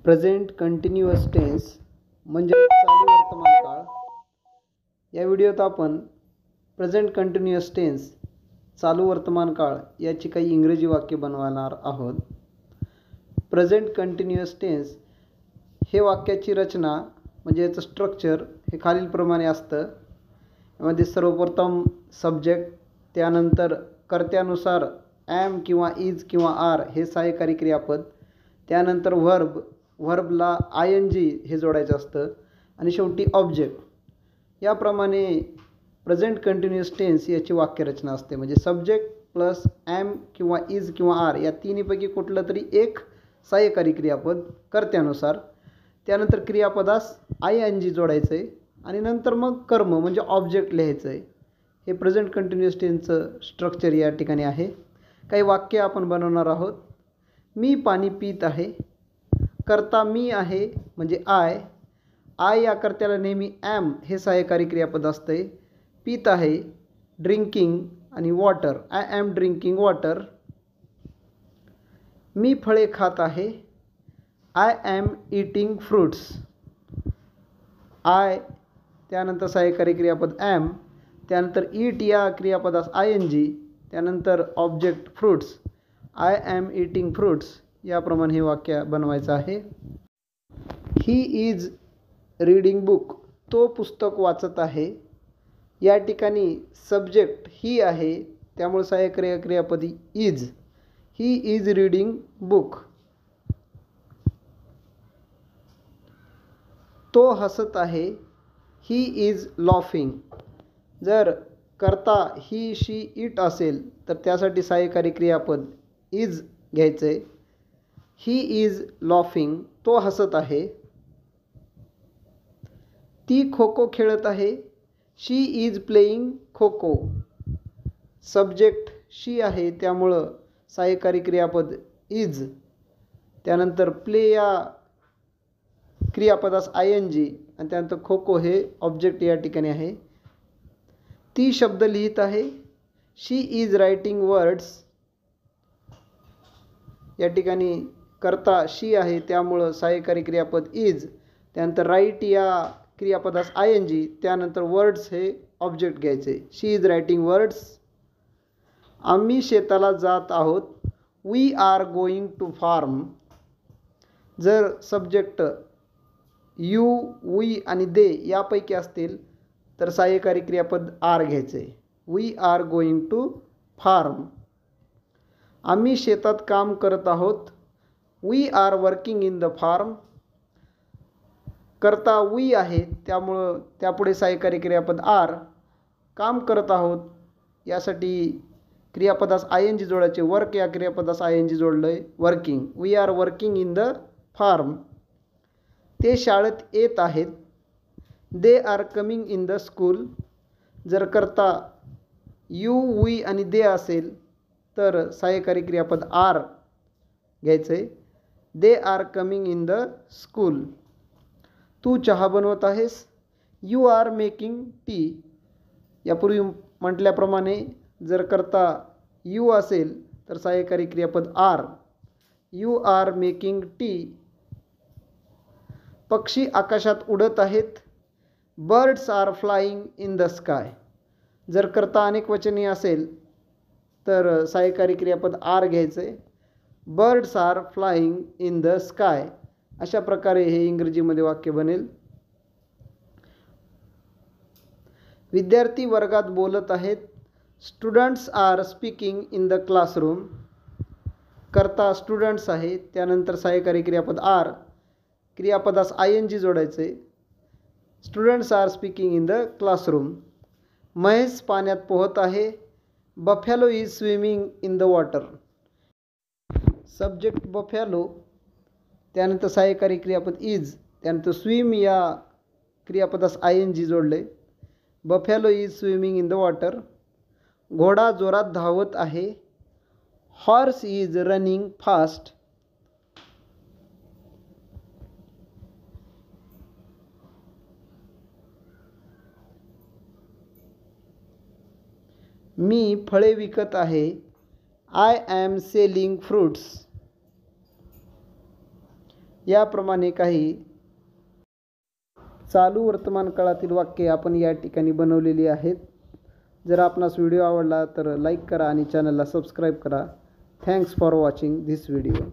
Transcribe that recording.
Present continuous tense म्हणजे चालू वर्तमान काळ. या व्हिडिओत आपण प्रेझेंट कंटिन्युअस टेन्स चालू वर्तमान काळ याची काही इंग्रजी वाक्य बनवणार आहोत. प्रेझेंट कंटिन्युअस टेन्स हे वाक्याची रचना म्हणजे याचं स्ट्रक्चर हे खालीलप्रमाणे असतं. यामध्ये सर्वप्रथम सब्जेक्ट, त्यानंतर कर्त्यानुसार ॲम किंवा इज किंवा आर हे सहाय्यकारी क्रियापद, त्यानंतर व्हर्बला ING हे जोडायचं असतं आणि शेवटी ऑब्जेक्ट. याप्रमाणे प्रेझेंट कंटिन्युअस टेन्स याची वाक्यरचना असते. म्हणजे सब्जेक्ट प्लस ॲम किंवा इज किंवा आर या तिन्हीपैकी कुठलं तरी एक सहाय्यकारी क्रियापद कर्त्यानुसार, त्यानंतर क्रियापदास ING जोडायचं आहे आणि नंतर मग कर्म म्हणजे ऑब्जेक्ट लिहायचं आहे. हे प्रेझेंट कंटिन्युअस टेन्सचं स्ट्रक्चर या ठिकाणी आहे. काही वाक्य आपण बनवणार आहोत. मी पाणी पित आहे. कर्ता मी आहे म्हणजे आय या कर्त्याला नेहमी ॲम हे सहाय्यकारी क्रियापद असते. पित आहे ड्रिंकिंग आणि water, I am drinking water. मी फळे खात आहे, I am eating fruits. I त्यानंतर सहाय्यकारी क्रियापद ॲम, त्यानंतर ईट या क्रियापदास ING, त्यानंतर object fruits, I am eating fruits. याप्रमाणे हे वाक्य बनवायचं आहे. ही इज रीडिंग बुक, तो पुस्तक वाचत आहे. या ठिकाणी सब्जेक्ट ही आहे त्यामुळे सहाय्यकारी क्रियापदी is. He is reading book. तो हसत आहे, ही इज लॉफिंग. जर कर्ता ही शी इट असेल तर त्यासाठी सहाय्यकारी क्रियापद इज घ्यायचं आहे. ही इज लॉफिंग, तो हसत आहे. ती खो खो खेळत आहे, she is playing kho kho. Subject she आहे त्यामुळं सहाय्यकारी क्रियापद इज, त्यानंतर प्ले या क्रियापदास ING आणि त्यानंतर खो खो हे ऑब्जेक्ट या ठिकाणी आहे. ती शब्द लिहित आहे, शी इज रायटिंग वर्ड्स. या ठिकाणी कर्ता शी आहे त्यामुळं सहाय्यकारी क्रियापद इज, त्यानंतर राईट या क्रियापदास ING, त्यानंतर वर्ड्स हे ऑब्जेक्ट घ्यायचे. She is writing words. आम्ही शेताला जात आहोत, we are going to farm. जर सब्जेक्ट यू, वी आणि दे यापैकी असतील तर सहाय्यकारी क्रियापद आर घ्यायचे. We are going to farm. आम्ही शेतात काम करत आहोत, we are working in the farm. कर्ता वी आहे त्यामुळं त्यापुढे सहाय्यकारी क्रियापद आर. काम करत आहोत यासाठी क्रियापदास ING जोडायचे. वर्क या क्रियापदास ING जोडलं आहे, working. We are working in the farm. ते शाळेत येत आहेत, they are coming in the school. जर कर्ता यू, वी आणि दे असेल तर सहाय्यकारी क्रियापद आर घ्यायचं आहे. They are coming in the school. तू चहा बनवत आहेस, यू आर मेकिंग टी. यापूर्वी म्हटल्याप्रमाणे जर कर्ता यू असेल तर सहाय्यकारी क्रियापद are. You are making tea. पक्षी आकाशात उडत आहेत, birds are flying in the sky. जर कर्ता अनेकवचनी असेल तर सहाय्यकारी क्रियापद आर घ्यायचे. Birds are flying in the sky. अशा प्रकारे हे इंग्रजीमध्ये वाक्य बनेल. विद्यार्थी वर्गात बोलत आहेत, students are speaking in the classroom. कर्ता स्टुडंट्स आहे त्यानंतर सहाय्यकारी क्रियापद आर, क्रियापदास ING जोडायचे. Students are speaking in the classroom. Mahesh पाण्यात पोहत आहे, buffalo is swimming in the water. Subject buffalo, त्यानंतर सहाय्यकारी क्रियापद इज, त्यानंतर स्विम या क्रियापदास ING जोडले. Buffalo is swimming in the water. घोडा जोरात धावत आहे, हॉर्स इज रनिंग फास्ट. मी फळे विकत आहे, आय ॲम सेलिंग फ्रूट्स. याप्रमाणे काही चालू वर्तमान काळातील वाक्ये आपण या ठिकाणी बनवलेली आहेत. जर आपणास व्हिडिओ आवडला तर लाईक करा आणि चॅनलला सबस्क्राईब करा. Thanks for watching this video.